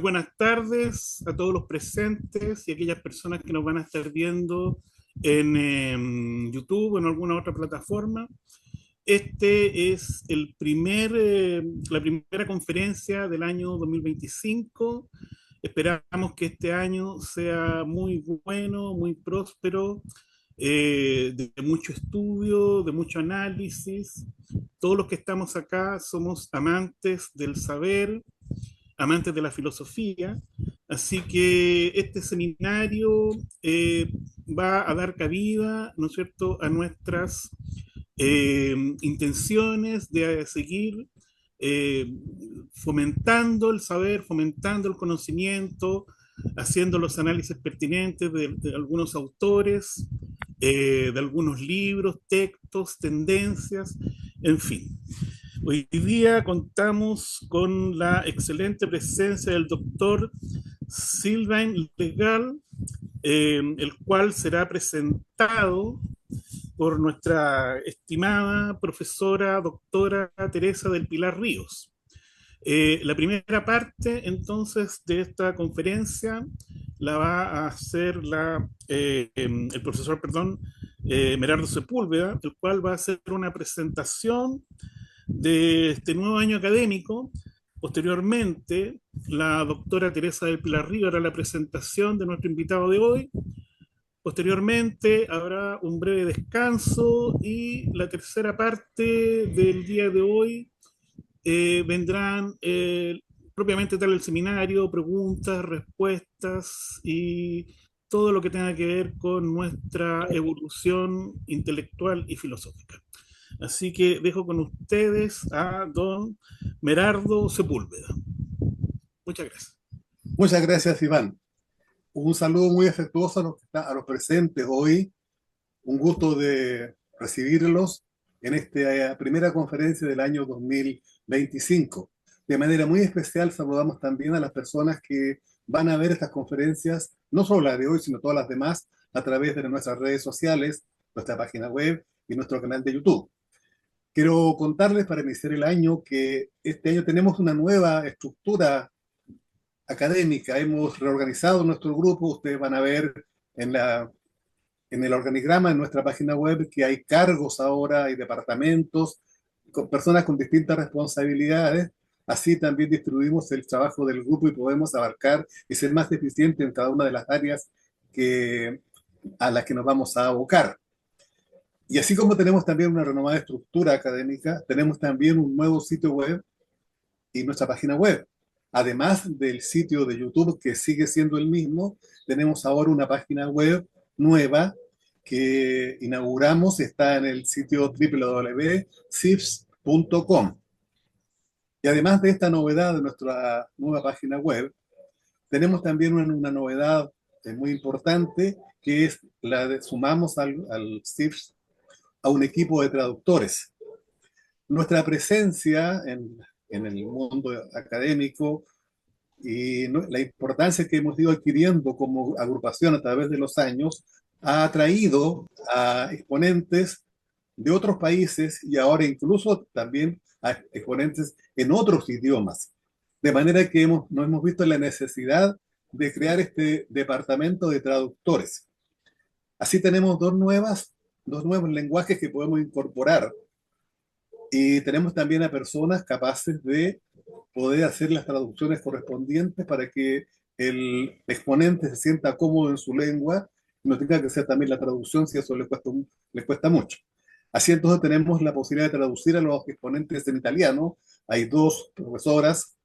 Buenas tardes a todos los presentes y aquellas personas que nos van a estar viendo en YouTube o en alguna otra plataforma. Este es la primera conferencia del año 2025. Esperamos que este año sea muy bueno, muy próspero, de mucho estudio, de mucho análisis. Todos los que estamos acá somos amantes del saber, amantes de la filosofía, así que este seminario va a dar cabida, ¿no es cierto?, a nuestras intenciones de seguir eh, fomentando el saber, fomentando el conocimiento, haciendo los análisis pertinentes de algunos autores, de algunos libros, textos, tendencias, en fin. Hoy día contamos con la excelente presencia del doctor Sylvain Legal, el cual será presentado por nuestra estimada profesora doctora Teresa del Pilar Ríos. La primera parte entonces de esta conferencia la va a hacer el profesor, perdón, Merardo Sepúlveda, el cual va a hacer una presentación de este nuevo año académico. Posteriormente, la doctora Teresa del Pilar Río hará la presentación de nuestro invitado de hoy. Posteriormente habrá un breve descanso y la tercera parte del día de hoy vendrán propiamente tal el seminario, preguntas, respuestas y todo lo que tenga que ver con nuestra evolución intelectual y filosófica. Así que dejo con ustedes a don Merardo Sepúlveda. Muchas gracias. Muchas gracias, Iván. Un saludo muy afectuoso a los presentes hoy. Un gusto de recibirlos en esta primera conferencia del año 2025. De manera muy especial saludamos también a las personas que van a ver estas conferencias, no solo la de hoy, sino todas las demás, a través de nuestras redes sociales, nuestra página web y nuestro canal de YouTube. Quiero contarles para iniciar el año que este año tenemos una nueva estructura académica. Hemos reorganizado nuestro grupo. Ustedes van a ver en el organigrama en nuestra página web que hay cargos ahora, hay departamentos, con personas con distintas responsabilidades. Así también distribuimos el trabajo del grupo y podemos abarcar y ser más eficientes en cada una de las áreas a las que nos vamos a abocar. Y así como tenemos también una renovada estructura académica, tenemos también un nuevo sitio web y nuestra página web. Además del sitio de YouTube, que sigue siendo el mismo, tenemos ahora una página web nueva que inauguramos, está en el sitio www.cifs.com. Y además de esta novedad de nuestra nueva página web, tenemos también una novedad muy importante, que es la de sumamos al CIFS a un equipo de traductores. Nuestra presencia en el mundo académico y la importancia que hemos ido adquiriendo como agrupación a través de los años ha atraído a exponentes de otros países y ahora incluso también a exponentes en otros idiomas. De manera que nos hemos visto en la necesidad de crear este departamento de traductores. Así tenemos dos nuevos lenguajes que podemos incorporar y tenemos también a personas capaces de poder hacer las traducciones correspondientes para que el exponente se sienta cómodo en su lengua y no tenga que hacer también la traducción si eso le cuesta mucho. Así entonces tenemos la posibilidad de traducir a los exponentes en italiano. Hay dos profesoras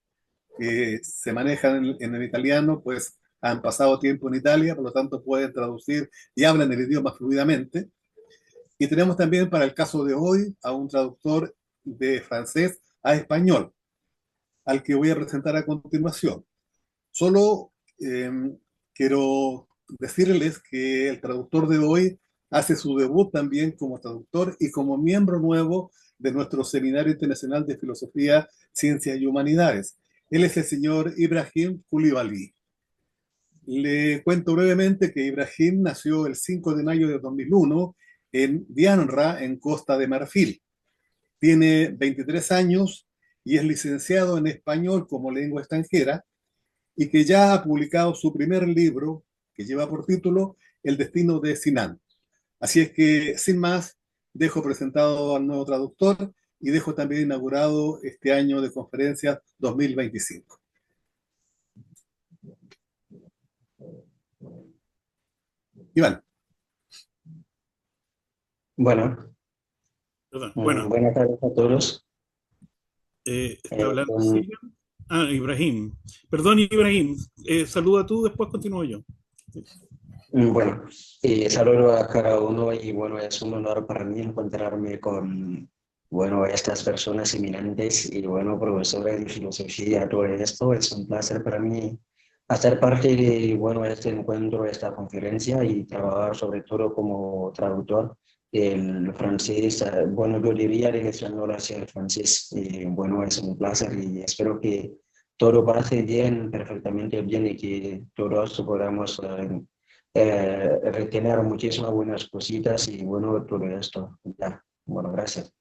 que se manejan en el italiano, pues han pasado tiempo en Italia, por lo tanto pueden traducir y hablan el idioma fluidamente. Y tenemos también para el caso de hoy a un traductor de francés a español, al que voy a presentar a continuación. Solo eh, quiero decirles que el traductor de hoy hace su debut también como traductor y como miembro nuevo de nuestro Seminario Internacional de Filosofía, Ciencias y Humanidades. Él es el señor Ibrahim Coulibaly. Le cuento brevemente que Ibrahim nació el 5 de mayo de 2001 en Dianra, en Costa de Marfil. Tiene 23 años y es licenciado en español como lengua extranjera y que ya ha publicado su primer libro, que lleva por título El destino de Sinan. Así es que, sin más, dejo presentado al nuevo traductor y dejo también inaugurado este año de conferencias 2025. Iván. Bueno, Perdón. Bueno, buenas tardes a todos. está hablando Con- Silvia. Ah, Ibrahim. Perdón, Ibrahim. Saluda tú, después continúo yo. bueno, saludo a cada uno y bueno, es un honor para mí encontrarme con, bueno, estas personas eminentes y bueno, profesores de filosofía, todo esto. Es un placer para mí hacer parte de, bueno, este encuentro, esta conferencia y trabajar sobre todo como traductor del francés, bueno, yo diría del español hacia el francés. Y bueno, es un placer y espero que todo pase bien, perfectamente bien y que todos podamos retener muchísimas buenas cositas y bueno, todo esto. Ya. Bueno, gracias.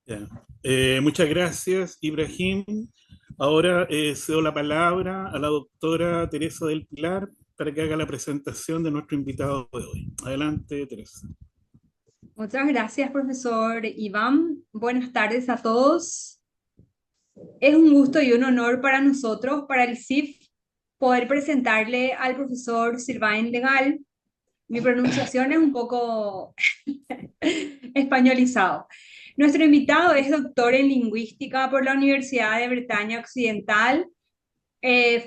Ya. Muchas gracias, Ibrahim. Ahora cedo la palabra a la doctora Teresa del Pilar para que haga la presentación de nuestro invitado de hoy. Adelante, Teresa. Muchas gracias, profesor Iván. Buenas tardes a todos. Es un gusto y un honor para nosotros, para el CIF, poder presentarle al profesor Sylvain Legal. Mi pronunciación es un poco españolizado. Nuestro invitado es doctor en lingüística por la Universidad de Bretaña Occidental,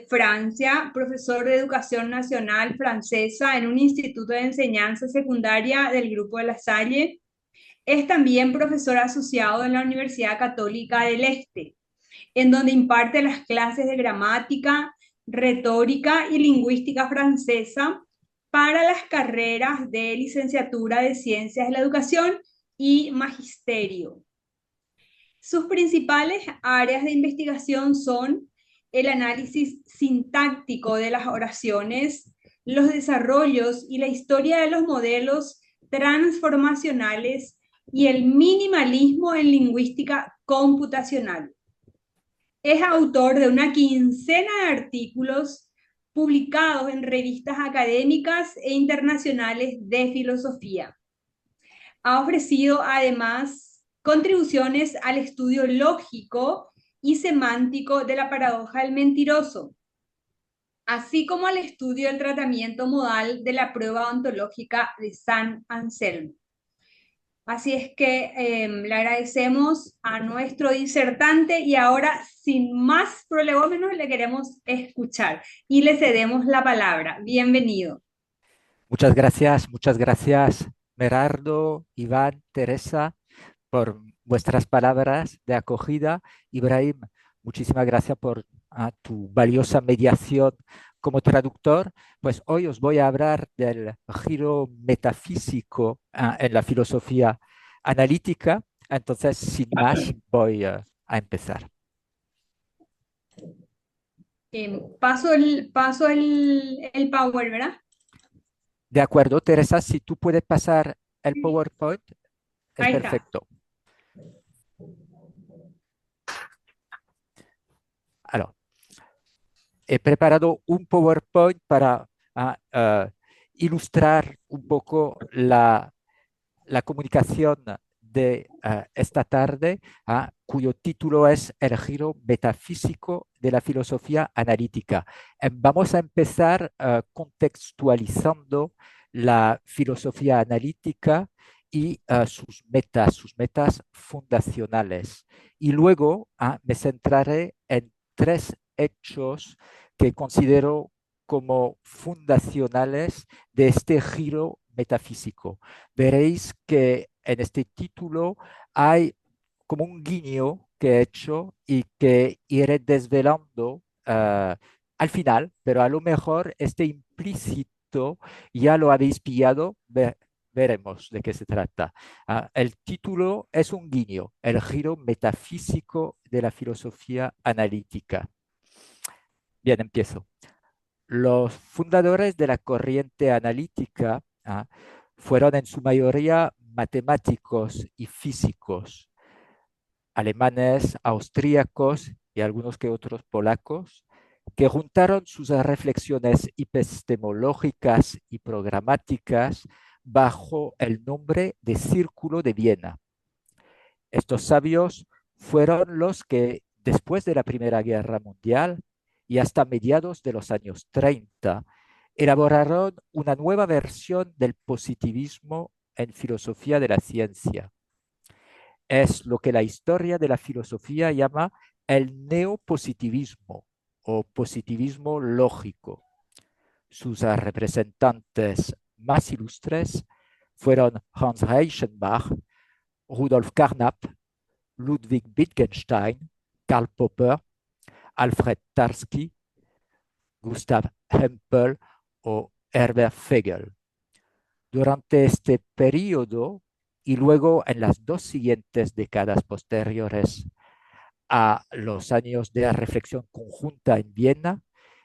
Francia, profesor de educación nacional francesa en un instituto de enseñanza secundaria del Grupo de La Salle. Es también profesor asociado en la Universidad Católica del Este, en donde imparte las clases de gramática, retórica y lingüística francesa para las carreras de licenciatura de Ciencias de la Educación y Magisterio. Sus principales áreas de investigación son el análisis sintáctico de las oraciones, los desarrollos y la historia de los modelos transformacionales y el minimalismo en lingüística computacional. Es autor de una quincena de artículos publicados en revistas académicas e internacionales de filosofía. Ha ofrecido además contribuciones al estudio lógico y semántico de la paradoja del mentiroso, así como al estudio del tratamiento modal de la prueba ontológica de San Anselmo. Así es que le agradecemos a nuestro disertante y ahora, sin más prolegómenos, le queremos escuchar y le cedemos la palabra. Bienvenido. Muchas gracias, Merardo, Iván, Teresa, por vuestras palabras de acogida. Ibrahim, muchísimas gracias por tu valiosa mediación como traductor. Pues hoy os voy a hablar del giro metafísico en la filosofía analítica. Entonces, sin más, voy a empezar. Paso el power, ¿verdad? De acuerdo, Teresa, si tú puedes pasar el PowerPoint, es Ahí perfecto. Alors, he preparado un PowerPoint para ilustrar un poco la comunicación de esta tarde, cuyo título es El giro metafísico de la filosofía analítica. Vamos a empezar contextualizando la filosofía analítica y sus metas fundacionales. Y luego me centraré en tres hechos que considero como fundacionales de este giro metafísico. Veréis que en este título hay como un guiño que he hecho y que iré desvelando al final, pero a lo mejor este implícito ya lo habéis pillado. Veremos de qué se trata. El título es un guiño, el giro metafísico de la filosofía analítica. Bien, empiezo. Los fundadores de la corriente analítica fueron en su mayoría matemáticos y físicos, alemanes, austríacos y algunos que otros polacos, que juntaron sus reflexiones epistemológicas y programáticas bajo el nombre de Círculo de Viena. Estos sabios fueron los que, después de la Primera Guerra Mundial y hasta mediados de los años 30, elaboraron una nueva versión del positivismo en filosofía de la ciencia. Es lo que la historia de la filosofía llama el neopositivismo o positivismo lógico. Sus representantes más ilustres fueron Hans Reichenbach, Rudolf Carnap, Ludwig Wittgenstein, Karl Popper, Alfred Tarski, Gustav Hempel o Herbert Fegel. Durante este periodo y luego en las dos siguientes décadas posteriores a los años de reflexión conjunta en Viena,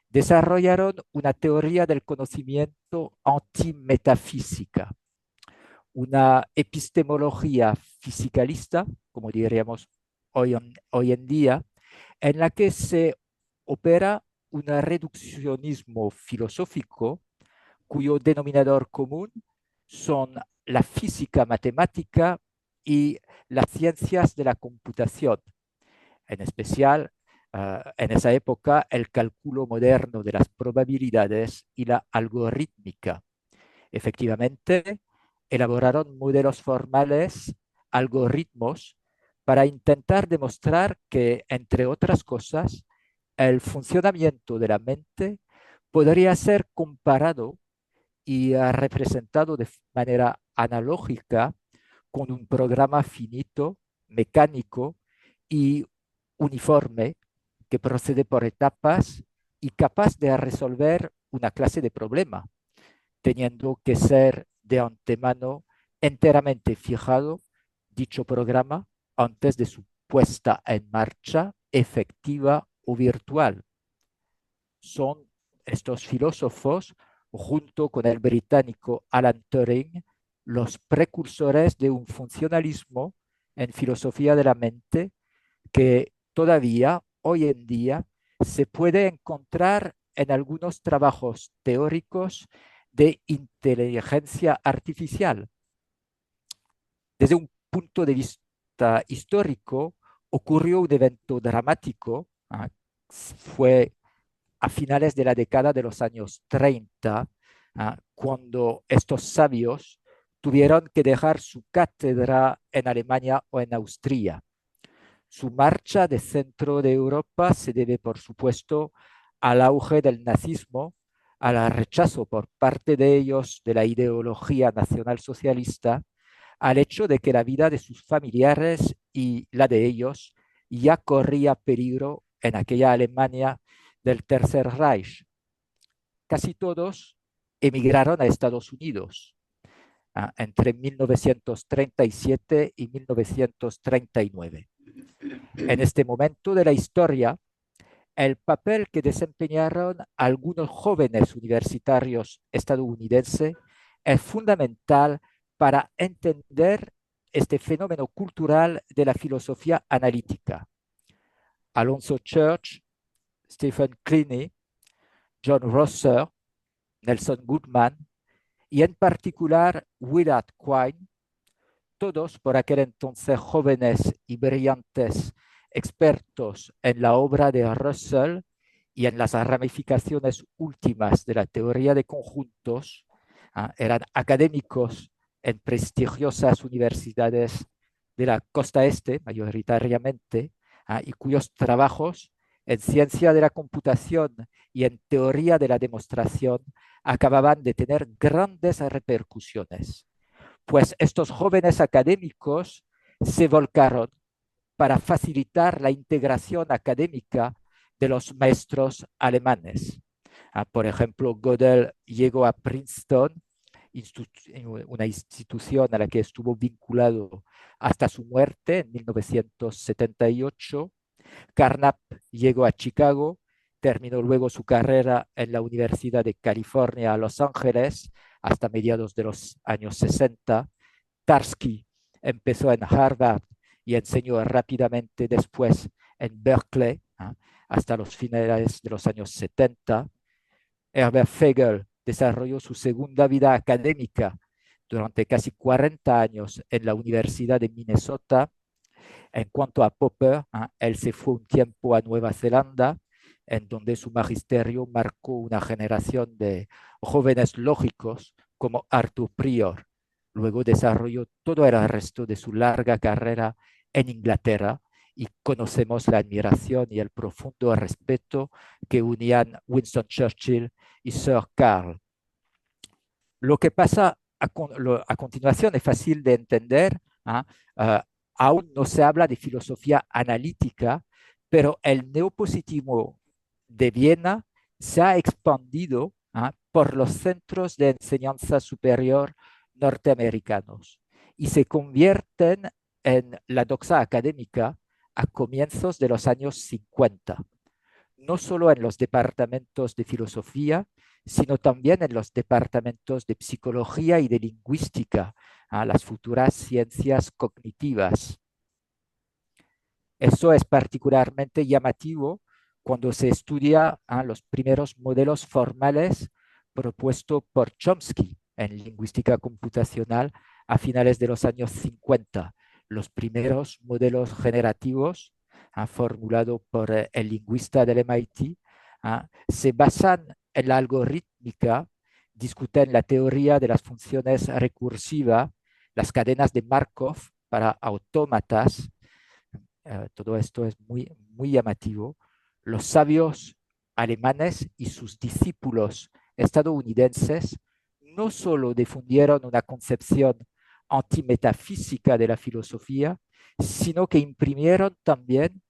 desarrollaron una teoría del conocimiento antimetafísica, una epistemología fisicalista, como diríamos hoy en día, en la que se opera un reduccionismo filosófico cuyo denominador común son la física matemática y las ciencias de la computación, en especial en esa época el cálculo moderno de las probabilidades y la algorítmica. Efectivamente, elaboraron modelos formales, algoritmos, para intentar demostrar que, entre otras cosas, el funcionamiento de la mente podría ser comparado y representado de manera analógica con un programa finito, mecánico y uniforme que procede por etapas y capaz de resolver una clase de problema, teniendo que ser de antemano enteramente fijado dicho programa antes de su puesta en marcha efectiva o virtual. Son estos filósofos, junto con el británico Alan Turing, los precursores de un funcionalismo en filosofía de la mente que todavía hoy en día se puede encontrar en algunos trabajos teóricos de inteligencia artificial. Desde un punto de vista histórico, ocurrió un evento dramático, fue a finales de la década de los años 30, cuando estos sabios tuvieron que dejar su cátedra en Alemania o en Austria. Su marcha de centro de Europa se debe, por supuesto, al auge del nazismo, al rechazo por parte de ellos de la ideología nacionalsocialista, al hecho de que la vida de sus familiares y la de ellos ya corría peligro en aquella Alemania del Tercer Reich. Casi todos emigraron a Estados Unidos entre 1937 y 1939. En este momento de la historia, el papel que desempeñaron algunos jóvenes universitarios estadounidenses es fundamental para entender este fenómeno cultural de la filosofía analítica. Alonzo Church, Stephen Kleene, John Rosser, Nelson Goodman y en particular Willard Quine, todos por aquel entonces jóvenes y brillantes expertos en la obra de Russell y en las ramificaciones últimas de la teoría de conjuntos, eran académicos en prestigiosas universidades de la costa este, mayoritariamente, y cuyos trabajos en ciencia de la computación y en teoría de la demostración acababan de tener grandes repercusiones. Pues estos jóvenes académicos se volcaron para facilitar la integración académica de los maestros alemanes. Por ejemplo, Gödel llegó a Princeton, una institución a la que estuvo vinculado hasta su muerte en 1978. Carnap llegó a Chicago, terminó luego su carrera en la Universidad de California, Los Ángeles, hasta mediados de los años 60. Tarski empezó en Harvard y enseñó rápidamente después en Berkeley, hasta los finales de los años 70. Herbert Fegel desarrolló su segunda vida académica durante casi 40 años en la Universidad de Minnesota. En cuanto a Popper, él se fue un tiempo a Nueva Zelanda, en donde su magisterio marcó una generación de jóvenes lógicos como Arthur Prior. Luego desarrolló todo el resto de su larga carrera en Inglaterra y conocemos la admiración y el profundo respeto que unían Winston Churchill y Sir Karl. Lo que pasa a continuación es fácil de entender. Aún no se habla de filosofía analítica, pero el neopositivismo de Viena se ha expandido por los centros de enseñanza superior norteamericanos y se convierten en la doxa académica a comienzos de los años 50, no solo en los departamentos de filosofía, sino también en los departamentos de psicología y de lingüística, las futuras ciencias cognitivas. Eso es particularmente llamativo cuando se estudia los primeros modelos formales propuestos por Chomsky en lingüística computacional a finales de los años 50. Los primeros modelos generativos formulados por el lingüista del MIT se basan en la algorítmica, discuten la teoría de las funciones recursivas, las cadenas de Markov para autómatas. Todo esto es muy, muy llamativo. Los sabios alemanes y sus discípulos estadounidenses no solo difundieron una concepción antimetafísica de la filosofía, sino que imprimieron también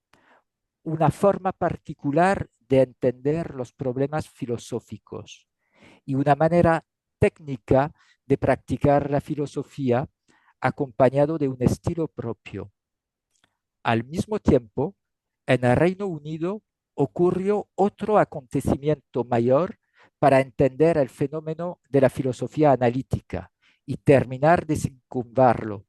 una forma particular de entender los problemas filosóficos y una manera técnica de practicar la filosofía acompañado de un estilo propio. Al mismo tiempo, en el Reino Unido ocurrió otro acontecimiento mayor para entender el fenómeno de la filosofía analítica y terminar de desencumbrarlo.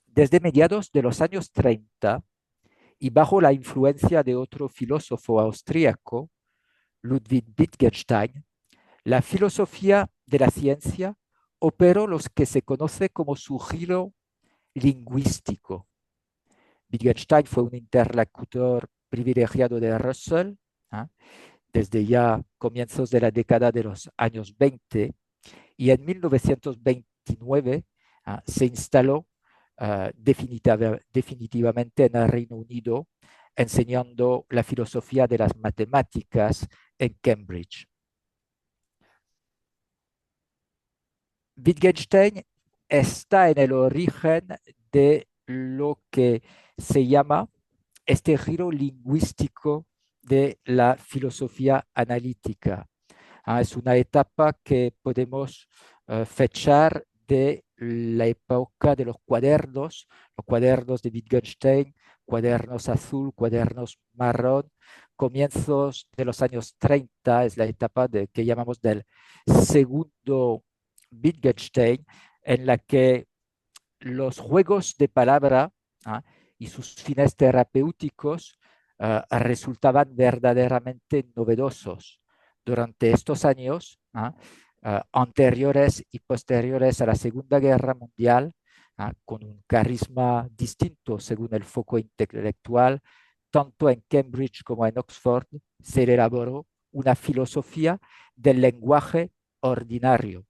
Desde mediados de los años 30 y bajo la influencia de otro filósofo austríaco, Ludwig Wittgenstein, la filosofía de la ciencia operó lo que se conoce como su giro lingüístico. Wittgenstein fue un interlocutor privilegiado de Russell desde ya comienzos de la década de los años 20 y en 1929 se instaló definitivamente en el Reino Unido enseñando la filosofía de las matemáticas en Cambridge. Wittgenstein está en el origen de lo que se llama este giro lingüístico de la filosofía analítica. Es una etapa que podemos fechar de la época de los cuadernos de Wittgenstein, cuadernos azul, cuadernos marrón, comienzos de los años 30, es la etapa que llamamos del segundo Wittgenstein, en la que los juegos de palabra y sus fines terapéuticos resultaban verdaderamente novedosos. Durante estos años, anteriores y posteriores a la Segunda Guerra Mundial, con un carisma distinto según el foco intelectual, tanto en Cambridge como en Oxford, se elaboró una filosofía del lenguaje ordinario.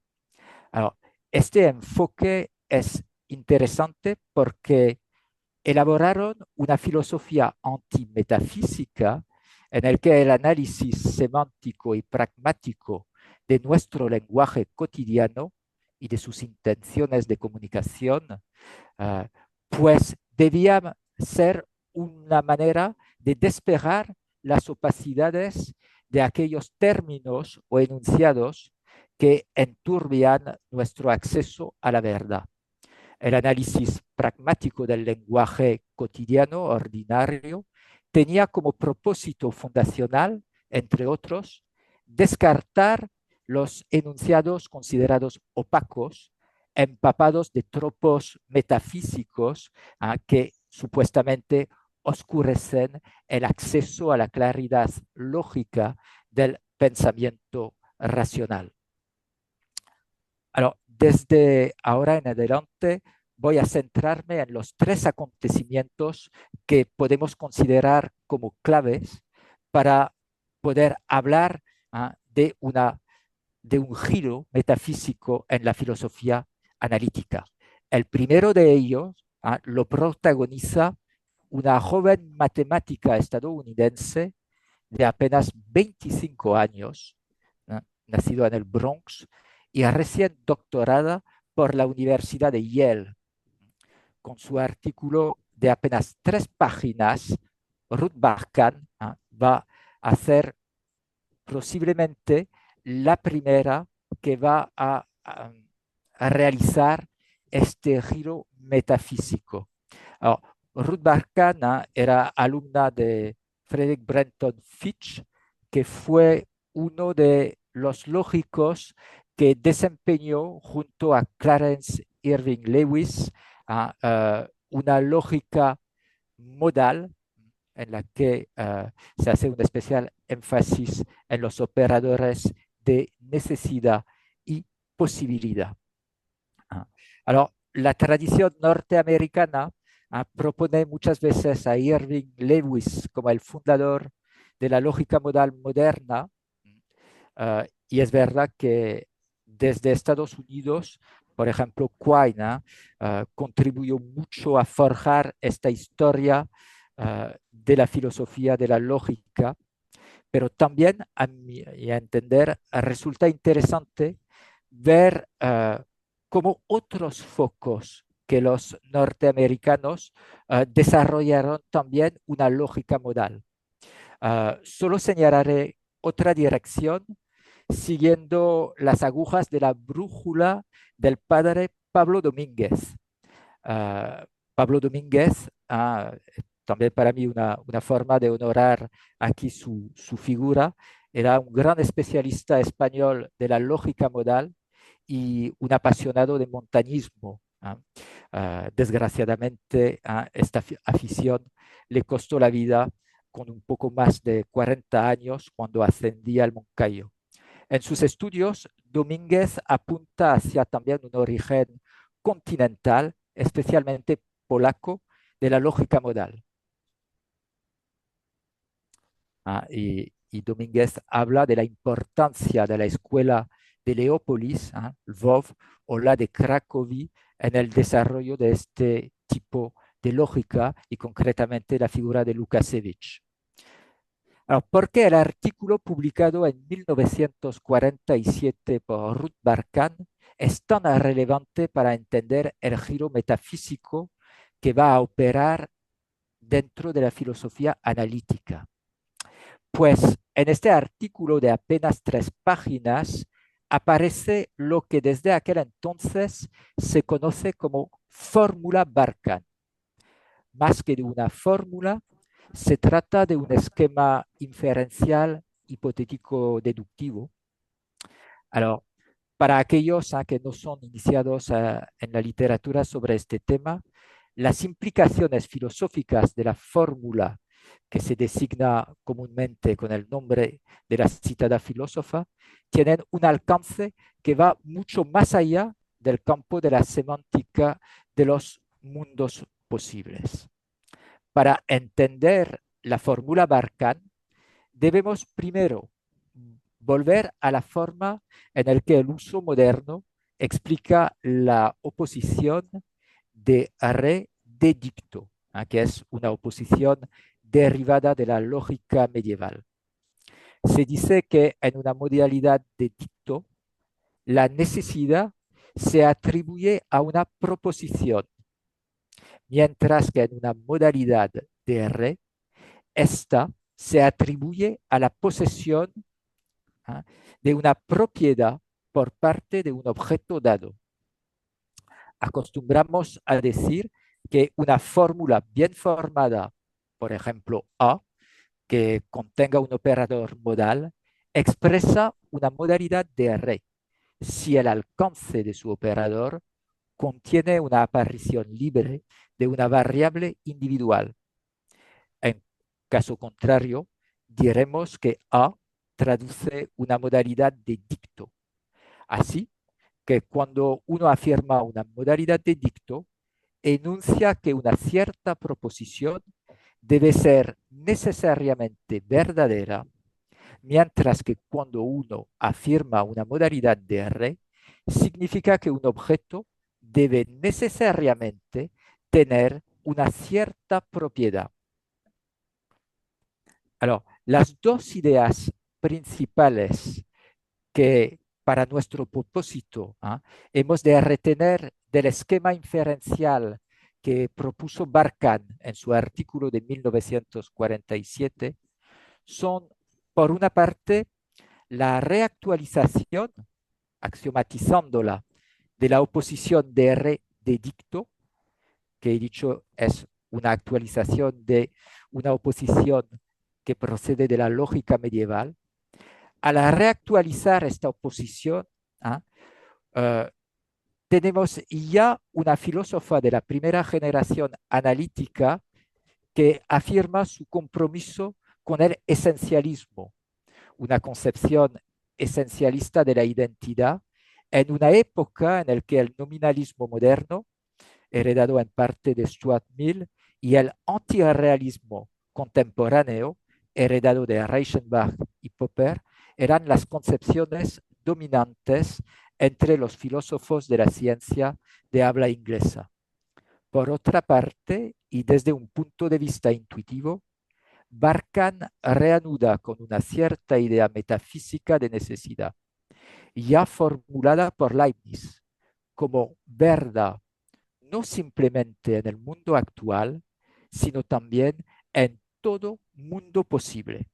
Alors, este enfoque es interesante porque elaboraron una filosofía antimetafísica en el que el análisis semántico y pragmático de nuestro lenguaje cotidiano y de sus intenciones de comunicación, pues debía ser una manera de despejar las opacidades de aquellos términos o enunciados que enturbian nuestro acceso a la verdad. El análisis pragmático del lenguaje cotidiano ordinario tenía como propósito fundacional, entre otros, descartar los enunciados considerados opacos, empapados de tropos metafísicos que supuestamente oscurecen el acceso a la claridad lógica del pensamiento racional. Desde ahora en adelante voy a centrarme en los tres acontecimientos que podemos considerar como claves para poder hablar de un giro metafísico en la filosofía analítica. El primero de ellos lo protagoniza una joven matemática estadounidense de apenas 25 años, nacido en el Bronx y recién doctorada por la Universidad de Yale. Con su artículo de apenas 3 páginas, Ruth Barkan va a ser posiblemente la primera que va a realizar este giro metafísico. Ruth Barkan era alumna de Frederick Brenton Fitch, que fue uno de los lógicos que desempeñó junto a Clarence Irving Lewis una lógica modal en la que se hace un especial énfasis en los operadores de necesidad y posibilidad. La tradición norteamericana propone muchas veces a Irving Lewis como el fundador de la lógica modal moderna, y es verdad que desde Estados Unidos, por ejemplo, Quine contribuyó mucho a forjar esta historia de la filosofía de la lógica, pero también, a mi entender, resulta interesante ver cómo otros focos que los norteamericanos desarrollaron también una lógica modal. Solo señalaré otra dirección siguiendo las agujas de la brújula del padre Pablo Domínguez. Pablo Domínguez, también para mí una forma de honorar aquí su figura, era un gran especialista español de la lógica modal y un apasionado de montañismo. Desgraciadamente, esta afición le costó la vida con un poco más de 40 años cuando ascendía al Moncayo. En sus estudios, Domínguez apunta hacia también un origen continental, especialmente polaco, de la lógica modal. Y Domínguez habla de la importancia de la escuela de Leópolis, Lvov, o la de Cracovia en el desarrollo de este tipo de lógica y concretamente la figura de Lukasiewicz. ¿Por qué el artículo publicado en 1947 por Ruth Barkan es tan relevante para entender el giro metafísico que va a operar dentro de la filosofía analítica? Pues en este artículo de apenas 3 páginas aparece lo que desde aquel entonces se conoce como fórmula Barkan. Más que de una fórmula, se trata de un esquema inferencial hipotético deductivo. Para aquellos que no son iniciados en la literatura sobre este tema, las implicaciones filosóficas de la fórmula, que se designa comúnmente con el nombre de la citada filósofa, tienen un alcance que va mucho más allá del campo de la semántica de los mundos posibles. Para entender la fórmula Barkan, debemos primero volver a la forma en la que el uso moderno explica la oposición de re de dicto, que es una oposición derivada de la lógica medieval. Se dice que en una modalidad de dicto, la necesidad se atribuye a una proposición, mientras que en una modalidad de re, esta se atribuye a la posesión de una propiedad por parte de un objeto dado. Acostumbramos a decir que una fórmula bien formada, por ejemplo A, que contenga un operador modal, expresa una modalidad de re si el alcance de su operador contiene una aparición libre de una variable individual. Caso contrario, diremos que A traduce una modalidad de dicto. Así que cuando uno afirma una modalidad de dicto, enuncia que una cierta proposición debe ser necesariamente verdadera, mientras que cuando uno afirma una modalidad de R, significa que un objeto debe necesariamente tener una cierta propiedad. Alors, las dos ideas principales que para nuestro propósito hemos de retener del esquema inferencial que propuso Barkhan en su artículo de 1947 son, por una parte, la reactualización, axiomatizándola, de la oposición de R de dicto, que he dicho es una actualización de una oposición que procede de la lógica medieval. Al reactualizar esta oposición, tenemos ya una filósofa de la primera generación analítica que afirma su compromiso con el esencialismo, una concepción esencialista de la identidad en una época en la que el nominalismo moderno, heredado en parte de Stuart Mill, y el antirrealismo contemporáneo, heredado de Reichenbach y Popper, eran las concepciones dominantes entre los filósofos de la ciencia de habla inglesa. Por otra parte, y desde un punto de vista intuitivo, Barkhan reanuda con una cierta idea metafísica de necesidad, ya formulada por Leibniz como verdad no simplemente en el mundo actual, sino también en todo mundo posible.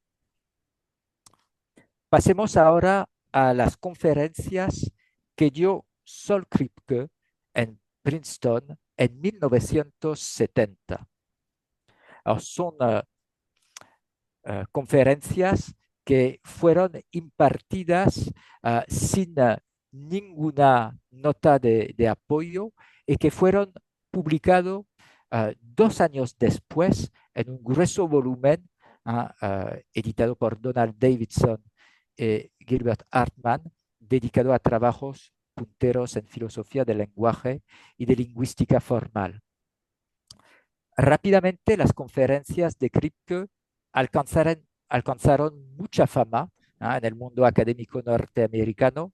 Pasemos ahora a las conferencias que dio Sol Kripke en Princeton en 1970. Son conferencias que fueron impartidas sin ninguna nota de apoyo y que fueron publicadas 2 años después en un grueso volumen editado por Donald Davidson y Gilbert Hartman, dedicado a trabajos punteros en filosofía del lenguaje y de lingüística formal. Rápidamente, las conferencias de Kripke alcanzaron mucha fama en el mundo académico norteamericano,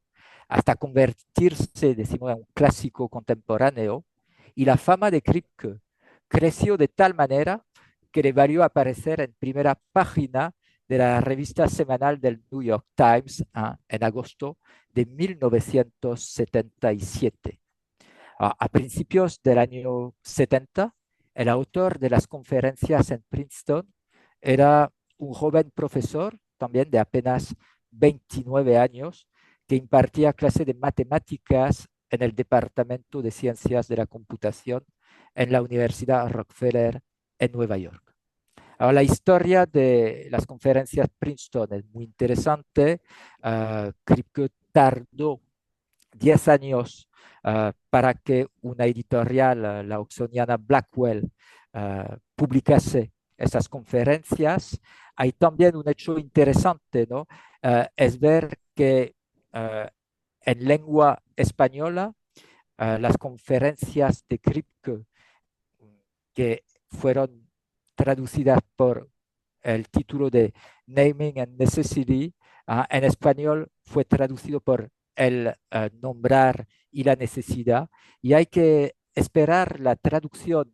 hasta convertirse, decimos, en un clásico contemporáneo, y la fama de Kripke creció de tal manera que le valió aparecer en primera página de la revista semanal del New York Times en agosto de 1977. A principios del año 70, el autor de las conferencias en Princeton era un joven profesor, también de apenas 29 años, que impartía clase de matemáticas en el Departamento de Ciencias de la Computación en la Universidad Rockefeller en Nueva York. Ahora, la historia de las conferencias Princeton es muy interesante. Kripke tardó 10 años para que una editorial, la oxoniana Blackwell, publicase esas conferencias. Hay también un hecho interesante, ¿no? Es ver que en lengua española, las conferencias de Kripke, que fueron traducidas por el título de Naming and Necessity, en español fue traducido por el nombrar y la necesidad, y hay que esperar la traducción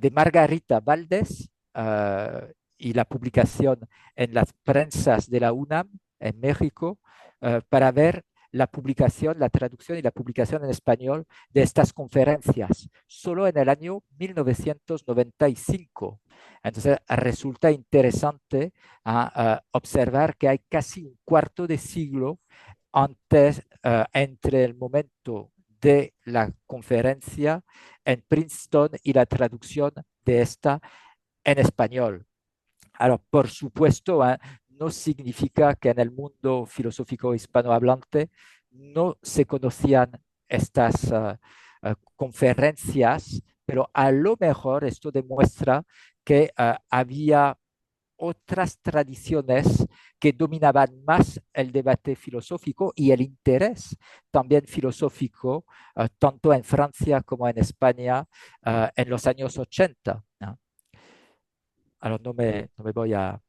de Margarita Valdés y la publicación en las prensas de la UNAM en México para ver la publicación, la traducción y la publicación en español de estas conferencias, solo en el año 1995. Entonces, resulta interesante observar que hay casi un cuarto de siglo entre el momento de la conferencia en Princeton y la traducción de esta en español. Ahora, por supuesto, no significa que en el mundo filosófico hispanohablante no se conocían estas conferencias, pero a lo mejor esto demuestra que había otras tradiciones que dominaban más el debate filosófico y el interés también filosófico, tanto en Francia como en España, en los años 80, ¿no? Ahora no me voy a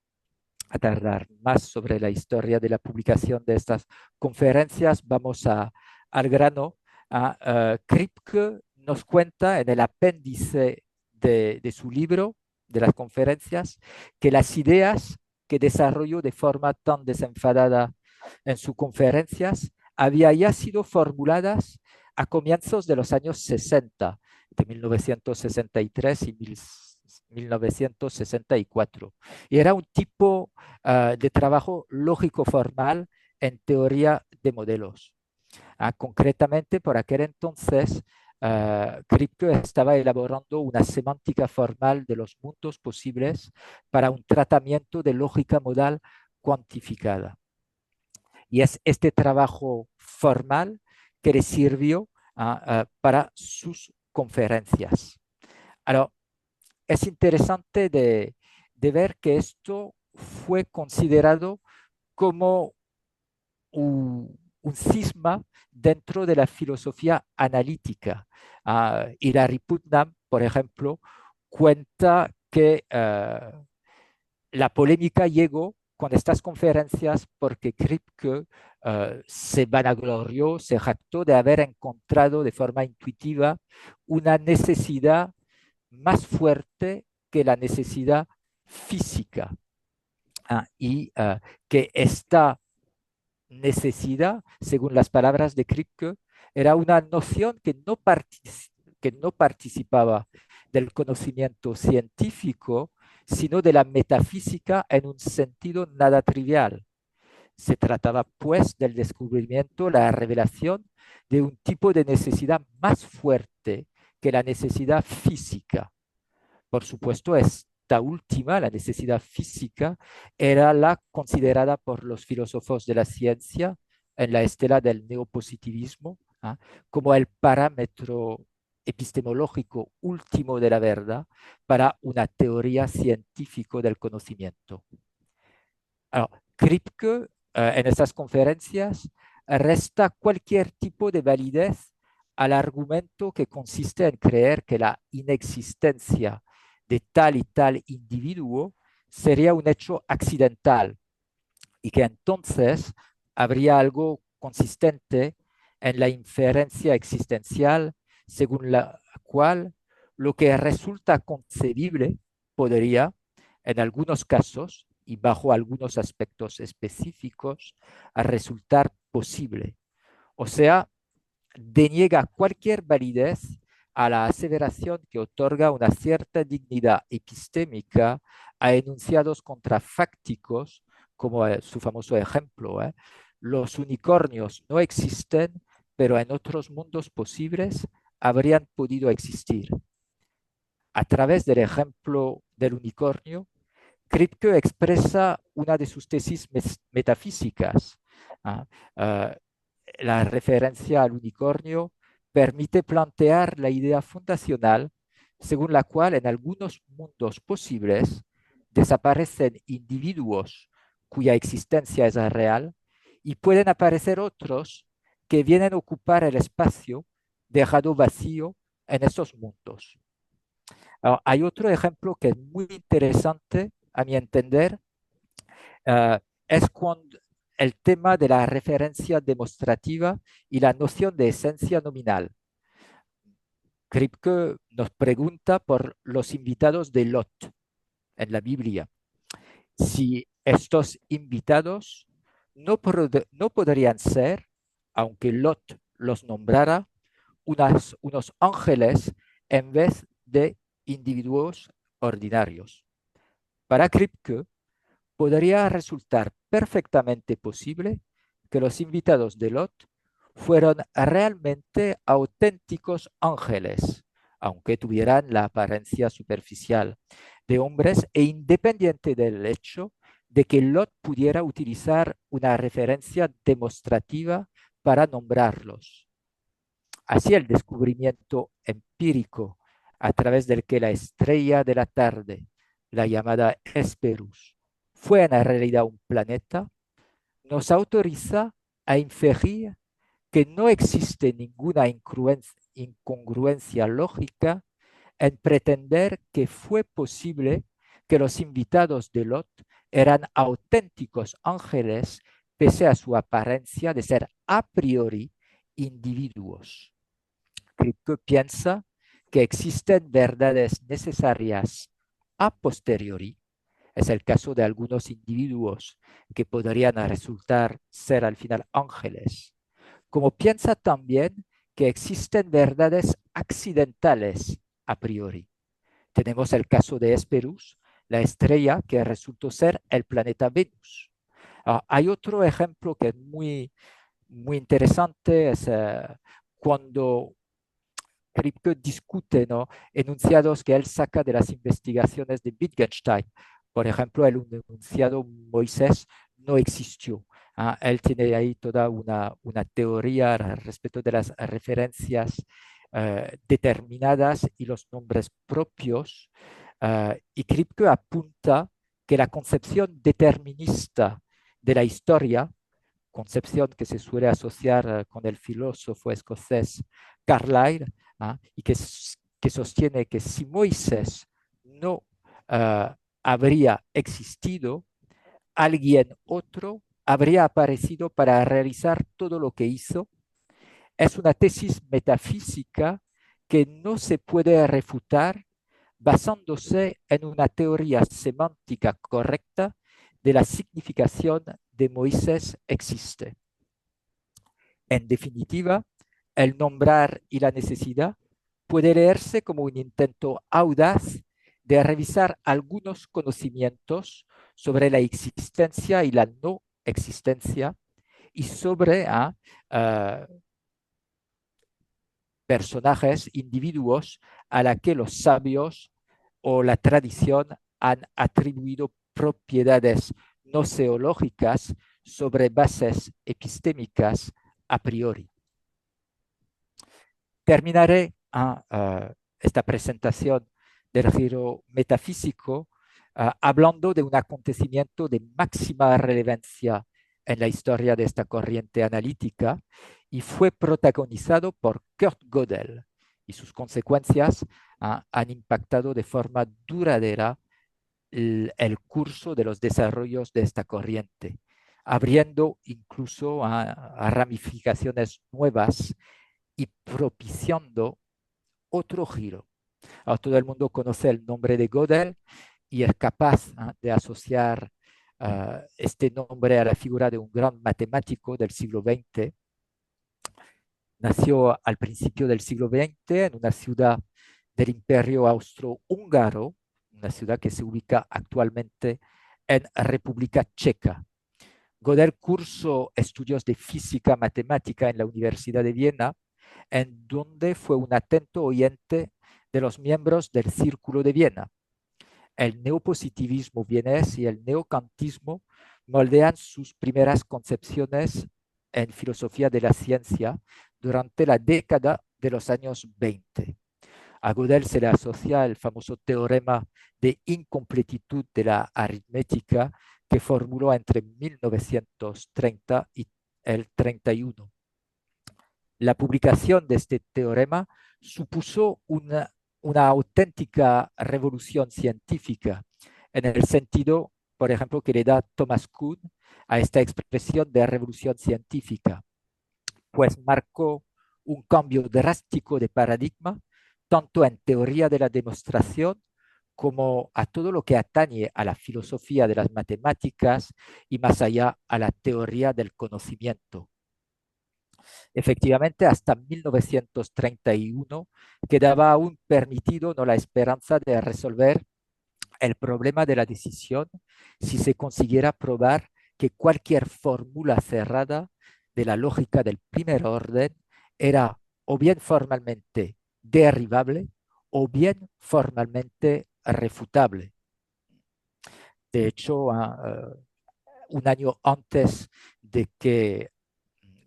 tardar más sobre la historia de la publicación de estas conferencias. Vamos al grano. Kripke nos cuenta en el apéndice de su libro, de las conferencias, que las ideas que desarrolló de forma tan desenfadada en sus conferencias habían ya sido formuladas a comienzos de los años 60, de 1963 y 1964. Y era un tipo de trabajo lógico formal en teoría de modelos. Concretamente, por aquel entonces, Kripke estaba elaborando una semántica formal de los mundos posibles para un tratamiento de lógica modal cuantificada. Y es este trabajo formal que le sirvió para sus conferencias. Ahora, es interesante de ver que esto fue considerado como un cisma dentro de la filosofía analítica. Hilary Putnam, por ejemplo, cuenta que la polémica llegó con estas conferencias porque Kripke se vanaglorió, se jactó de haber encontrado de forma intuitiva una necesidad más fuerte que la necesidad física. Y que esta necesidad, según las palabras de Kripke, era una noción que no participaba del conocimiento científico, sino de la metafísica en un sentido nada trivial. Se trataba, pues, del descubrimiento, la revelación de un tipo de necesidad más fuerte que la necesidad física. Por supuesto, esta última, la necesidad física, era la considerada por los filósofos de la ciencia en la estela del neopositivismo, como el parámetro epistemológico último de la verdad para una teoría científica del conocimiento. Alors, Kripke, en estas conferencias, resta cualquier tipo de validez al argumento que consiste en creer que la inexistencia de tal y tal individuo sería un hecho accidental y que entonces habría algo consistente en la inferencia existencial según la cual lo que resulta concebible podría, en algunos casos y bajo algunos aspectos específicos, resultar posible. O sea, deniega cualquier validez a la aseveración que otorga una cierta dignidad epistémica a enunciados contrafácticos, como su famoso ejemplo, los unicornios no existen, pero en otros mundos posibles habrían podido existir. A través del ejemplo del unicornio, Kripke expresa una de sus tesis metafísicas. La referencia al unicornio permite plantear la idea fundacional según la cual en algunos mundos posibles desaparecen individuos cuya existencia es real y pueden aparecer otros que vienen a ocupar el espacio dejado vacío en esos mundos. Ahora, hay otro ejemplo que es muy interesante, a mi entender, es cuando el tema de la referencia demostrativa y la noción de esencia nominal. Kripke nos pregunta por los invitados de Lot en la Biblia. Si estos invitados no podrían ser, aunque Lot los nombrara, unos ángeles en vez de individuos ordinarios. Para Kripke, podría resultar perfectamente posible que los invitados de Lot fueron realmente auténticos ángeles, aunque tuvieran la apariencia superficial de hombres e independiente del hecho de que Lot pudiera utilizar una referencia demostrativa para nombrarlos. Así el descubrimiento empírico a través del que la estrella de la tarde, la llamada Hesperus, fue en realidad un planeta, nos autoriza a inferir que no existe ninguna incongruencia lógica en pretender que fue posible que los invitados de Lot eran auténticos ángeles pese a su apariencia de ser a priori individuos. Kripke piensa que existen verdades necesarias a posteriori. Es el caso de algunos individuos que podrían resultar ser al final ángeles. Como piensa también que existen verdades accidentales a priori. Tenemos el caso de Hesperus, la estrella que resultó ser el planeta Venus. Hay otro ejemplo que es muy interesante, es cuando Kripke discute, ¿no?, enunciados que él saca de las investigaciones de Wittgenstein. Por ejemplo, el enunciado Moisés no existió. Él tiene ahí toda una teoría respecto de las referencias determinadas y los nombres propios. Y Kripke apunta que la concepción determinista de la historia, concepción que se suele asociar con el filósofo escocés Carlyle, y que sostiene que si Moisés no habría existido, alguien otro habría aparecido para realizar todo lo que hizo. Es una tesis metafísica que no se puede refutar basándose en una teoría semántica correcta de la significación de Moisés existe. En definitiva, el nombrar y la necesidad puede leerse como un intento audaz de revisar algunos conocimientos sobre la existencia y la no existencia y sobre personajes, individuos a la que los sabios o la tradición han atribuido propiedades no zoológicas sobre bases epistémicas a priori. Terminaré esta presentación del giro metafísico hablando de un acontecimiento de máxima relevancia en la historia de esta corriente analítica y fue protagonizado por Kurt Gödel, y sus consecuencias han impactado de forma duradera el curso de los desarrollos de esta corriente, abriendo incluso a ramificaciones nuevas y propiciando otro giro. Ahora todo el mundo conoce el nombre de Gödel y es capaz de asociar este nombre a la figura de un gran matemático del siglo XX. Nació al principio del siglo XX en una ciudad del Imperio Austrohúngaro, una ciudad que se ubica actualmente en República Checa. Gödel cursó estudios de física matemática en la Universidad de Viena, en donde fue un atento oyente de los miembros del Círculo de Viena. El neopositivismo vienés y el neokantismo moldean sus primeras concepciones en filosofía de la ciencia durante la década de los años 20. A Gödel se le asocia el famoso teorema de incompletitud de la aritmética que formuló entre 1930 y el 31. La publicación de este teorema supuso una auténtica revolución científica, en el sentido, por ejemplo, que le da Thomas Kuhn a esta expresión de revolución científica, pues marcó un cambio drástico de paradigma, tanto en teoría de la demostración como a todo lo que atañe a la filosofía de las matemáticas y más allá a la teoría del conocimiento. Efectivamente, hasta 1931 quedaba aún permitido la esperanza de resolver el problema de la decisión si se consiguiera probar que cualquier fórmula cerrada de la lógica del primer orden era o bien formalmente derivable o bien formalmente refutable. De hecho, un año antes de que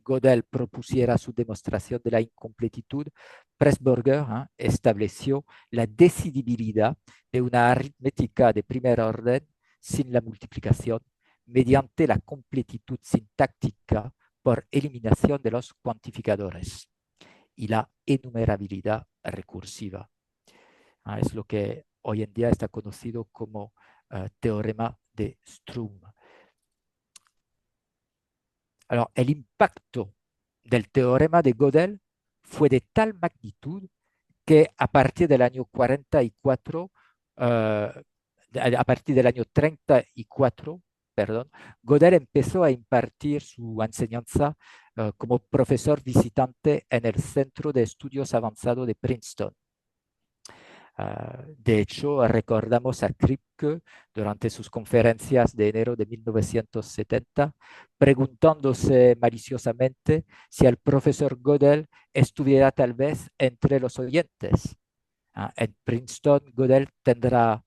Gödel propusiera su demostración de la incompletitud, Pressburger estableció la decidibilidad de una aritmética de primer orden sin la multiplicación mediante la completitud sintáctica por eliminación de los cuantificadores y la enumerabilidad recursiva. Es lo que hoy en día está conocido como teorema de Strum. Alors, el impacto del teorema de Gödel fue de tal magnitud que a partir del año 44, a partir del año 34, perdón, Gödel empezó a impartir su enseñanza como profesor visitante en el Centro de Estudios Avanzados de Princeton. De hecho, recordamos a Kripke durante sus conferencias de enero de 1970, preguntándose maliciosamente si el profesor Gödel estuviera tal vez entre los oyentes. En Princeton, Gödel tendrá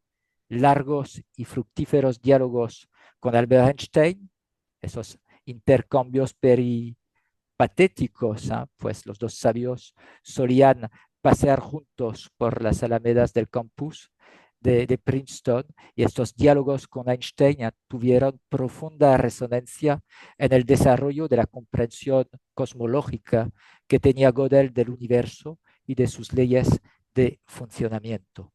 largos y fructíferos diálogos con Albert Einstein, esos intercambios peripatéticos, pues los dos sabios solían pasear juntos por las alamedas del campus de Princeton, y estos diálogos con Einstein tuvieron profunda resonancia en el desarrollo de la comprensión cosmológica que tenía Gödel del universo y de sus leyes de funcionamiento.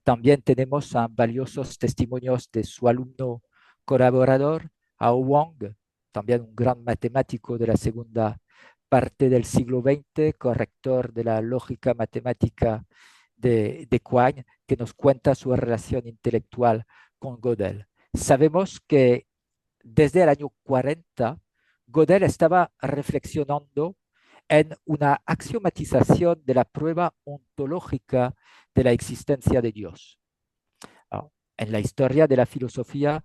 También tenemos valiosos testimonios de su alumno colaborador, Hao Wang, también un gran matemático de la segunda parte del siglo XX, corrector de la lógica matemática de Quine, que nos cuenta su relación intelectual con Gödel. Sabemos que desde el año 40, Gödel estaba reflexionando en una axiomatización de la prueba ontológica de la existencia de Dios. En la historia de la filosofía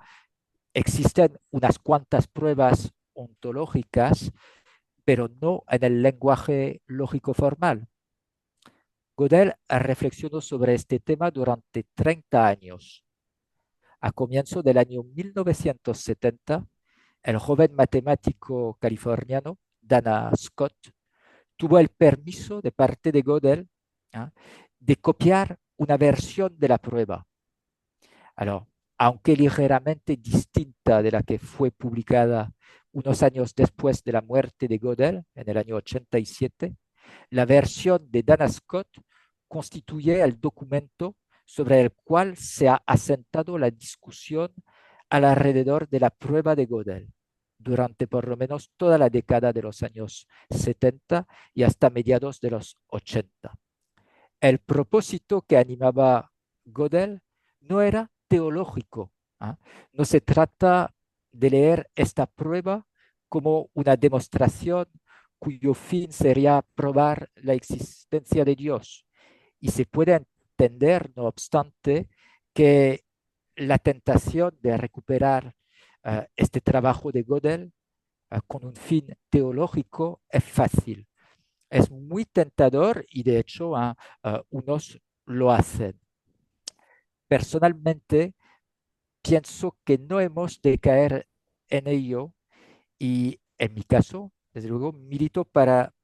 existen unas cuantas pruebas ontológicas, pero no en el lenguaje lógico formal. Gödel reflexionó sobre este tema durante 30 años. A comienzo del año 1970, el joven matemático californiano Dana Scott tuvo el permiso de parte de Gödel de copiar una versión de la prueba. Alors, aunque ligeramente distinta de la que fue publicada unos años después de la muerte de Gödel, en el año 87, la versión de Dana Scott constituye el documento sobre el cual se ha asentado la discusión alrededor de la prueba de Gödel durante por lo menos toda la década de los años 70 y hasta mediados de los 80. El propósito que animaba Gödel no era teológico. No se trata de leer esta prueba como una demostración cuyo fin sería probar la existencia de Dios. Y se puede entender, no obstante, que la tentación de recuperar este trabajo de Gödel con un fin teológico es fácil. Es muy tentador y de hecho unos lo hacen. Personalmente, pienso que no hemos de caer en ello y en mi caso, desde luego, milito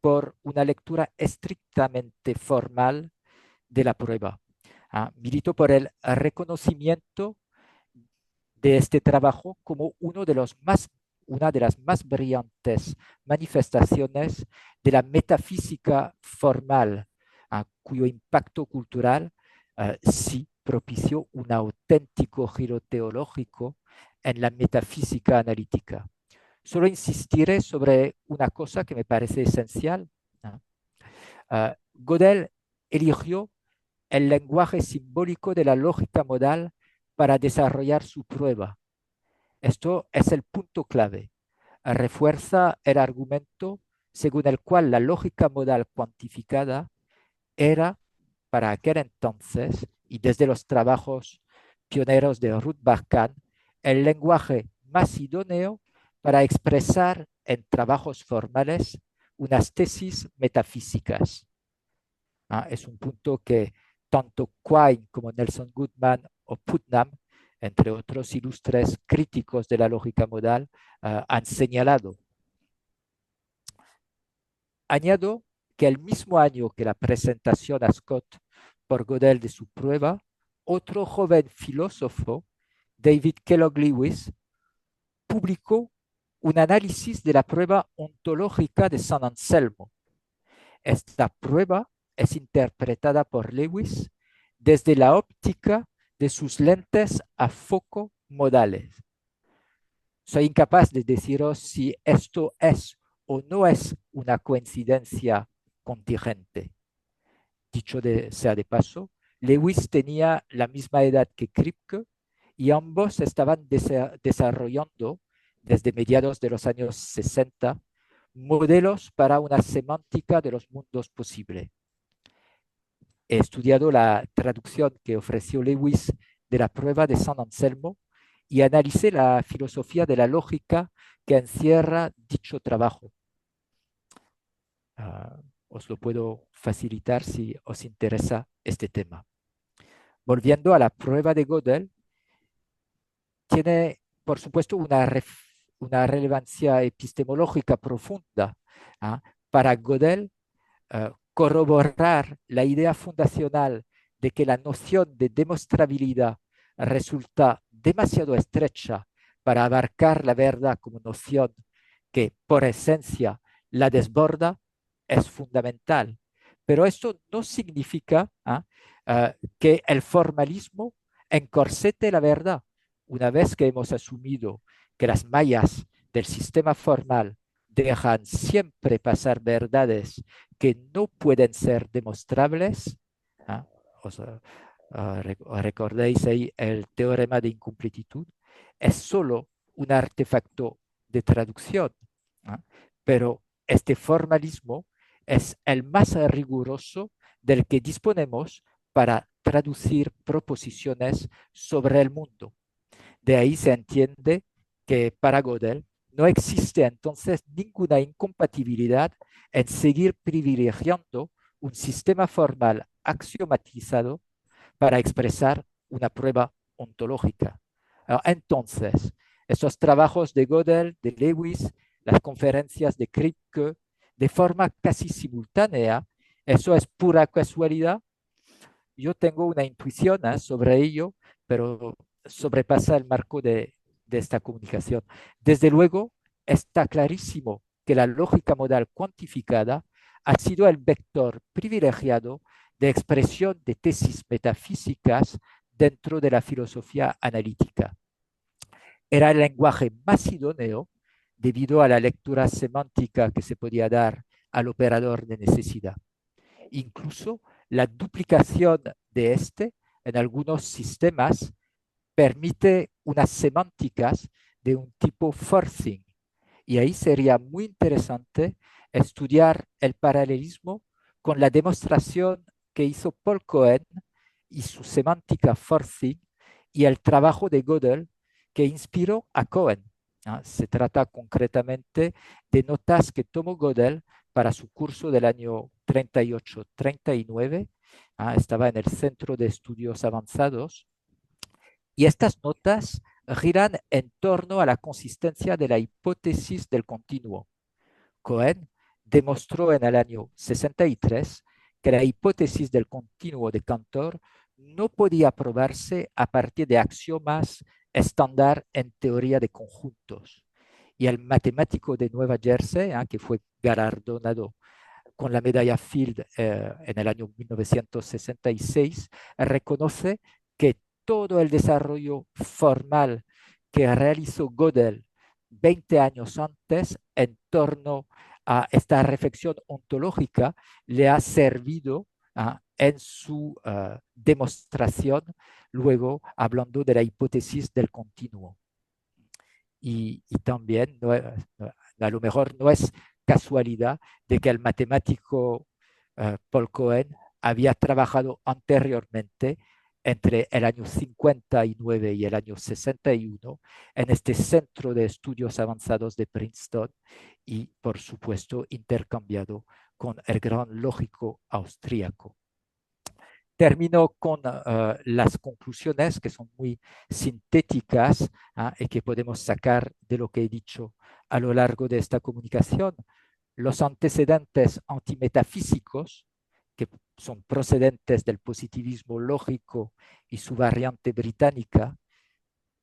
por una lectura estrictamente formal de la prueba. Milito por el reconocimiento de este trabajo como una de las más brillantes manifestaciones de la metafísica formal, cuyo impacto cultural sí propició un auténtico giro teológico en la metafísica analítica. Solo insistiré sobre una cosa que me parece esencial. Gödel eligió el lenguaje simbólico de la lógica modal para desarrollar su prueba. Esto es el punto clave. Refuerza el argumento según el cual la lógica modal cuantificada era, para aquel entonces, y desde los trabajos pioneros de Ruth Barkan, el lenguaje más idóneo para expresar en trabajos formales unas tesis metafísicas. Es un punto que tanto Quine como Nelson Goodman o Putnam, entre otros ilustres críticos de la lógica modal, han señalado. Añado que el mismo año que la presentación a Scott por Gödel de su prueba, otro joven filósofo David Kellogg Lewis, publicó un análisis de la prueba ontológica de San Anselmo. Esta prueba es interpretada por Lewis desde la óptica de sus lentes a foco modales. Soy incapaz de deciros si esto es o no es una coincidencia contingente. Dicho sea de paso, Lewis tenía la misma edad que Kripke y ambos estaban desarrollando desde mediados de los años 60 modelos para una semántica de los mundos posible. He estudiado la traducción que ofreció Lewis de la prueba de San Anselmo y analicé la filosofía de la lógica que encierra dicho trabajo. Os lo puedo facilitar si os interesa este tema. Volviendo a la prueba de Gödel, tiene, por supuesto, una relevancia epistemológica profunda. Para Gödel, corroborar la idea fundacional de que la noción de demostrabilidad resulta demasiado estrecha para abarcar la verdad como noción que por esencia la desborda, es fundamental. Pero esto no significa que el formalismo encorsete la verdad. Una vez que hemos asumido que las mallas del sistema formal dejan siempre pasar verdades que no pueden ser demostrables, os recordéis ahí el teorema de incompletitud, es solo un artefacto de traducción, pero este formalismo es el más riguroso del que disponemos para traducir proposiciones sobre el mundo. De ahí se entiende que para Gödel no existe entonces ninguna incompatibilidad en seguir privilegiando un sistema formal axiomatizado para expresar una prueba ontológica. Entonces, estos trabajos de Gödel, de Lewis, las conferencias de Kripke, de forma casi simultánea, ¿eso es pura casualidad? Yo tengo una intuición sobre ello, pero sobrepasa el marco de esta comunicación. Desde luego, está clarísimo que la lógica modal cuantificada ha sido el vector privilegiado de expresión de tesis metafísicas dentro de la filosofía analítica. Era el lenguaje más idóneo debido a la lectura semántica que se podía dar al operador de necesidad. Incluso la duplicación de este en algunos sistemas permite unas semánticas de un tipo forcing. Y ahí sería muy interesante estudiar el paralelismo con la demostración que hizo Paul Cohen y su semántica forcing y el trabajo de Gödel que inspiró a Cohen. Se trata concretamente de notas que tomó Gödel para su curso del año 38-39. Estaba en el Centro de Estudios Avanzados. Y estas notas giran en torno a la consistencia de la hipótesis del continuo. Cohen demostró en el año 63 que la hipótesis del continuo de Cantor no podía probarse a partir de axiomas estándar en teoría de conjuntos. Y el matemático de Nueva Jersey, que fue galardonado con la medalla Field en el año 1966, reconoce que todo el desarrollo formal que realizó Gödel 20 años antes en torno a esta reflexión ontológica le ha servido en su demostración, luego hablando de la hipótesis del continuo. Y también, a lo mejor no es casualidad de que el matemático Paul Cohen había trabajado anteriormente entre el año 59 y el año 61 en este Centro de Estudios Avanzados de Princeton y, por supuesto, intercambiado con el gran lógico austríaco. Termino con las conclusiones que son muy sintéticas y que podemos sacar de lo que he dicho a lo largo de esta comunicación. Los antecedentes antimetafísicos, que son procedentes del positivismo lógico y su variante británica,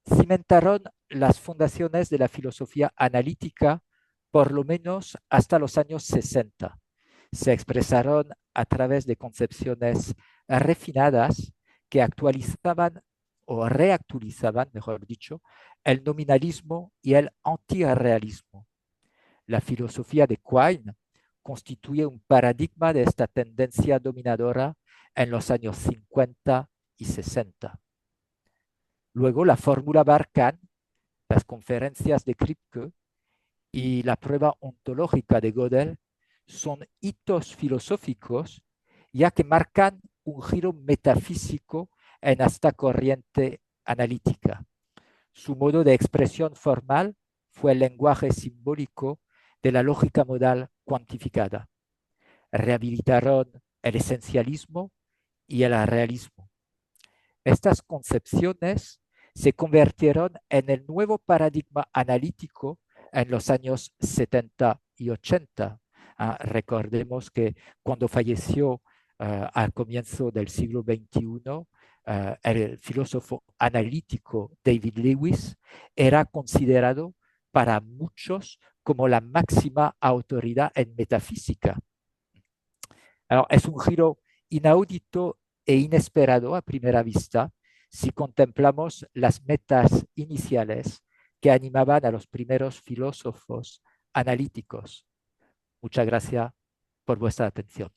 cimentaron las fundaciones de la filosofía analítica por lo menos hasta los años 60. Se expresaron a través de concepciones refinadas que actualizaban o reactualizaban, mejor dicho, el nominalismo y el antirrealismo. La filosofía de Quine constituye un paradigma de esta tendencia dominadora en los años 50 y 60. Luego la fórmula Barkhane, las conferencias de Kripke y la prueba ontológica de Gödel son hitos filosóficos ya que marcan un giro metafísico en esta corriente analítica. Su modo de expresión formal fue el lenguaje simbólico de la lógica modal cuantificada. Rehabilitaron el esencialismo y el realismo. Estas concepciones se convirtieron en el nuevo paradigma analítico en los años 70 y 80. Recordemos que cuando falleció al comienzo del siglo XXI, el filósofo analítico David Lewis era considerado para muchos como la máxima autoridad en metafísica. Es un giro inaudito e inesperado a primera vista si contemplamos las metas iniciales que animaban a los primeros filósofos analíticos. Muchas gracias por vuestra atención.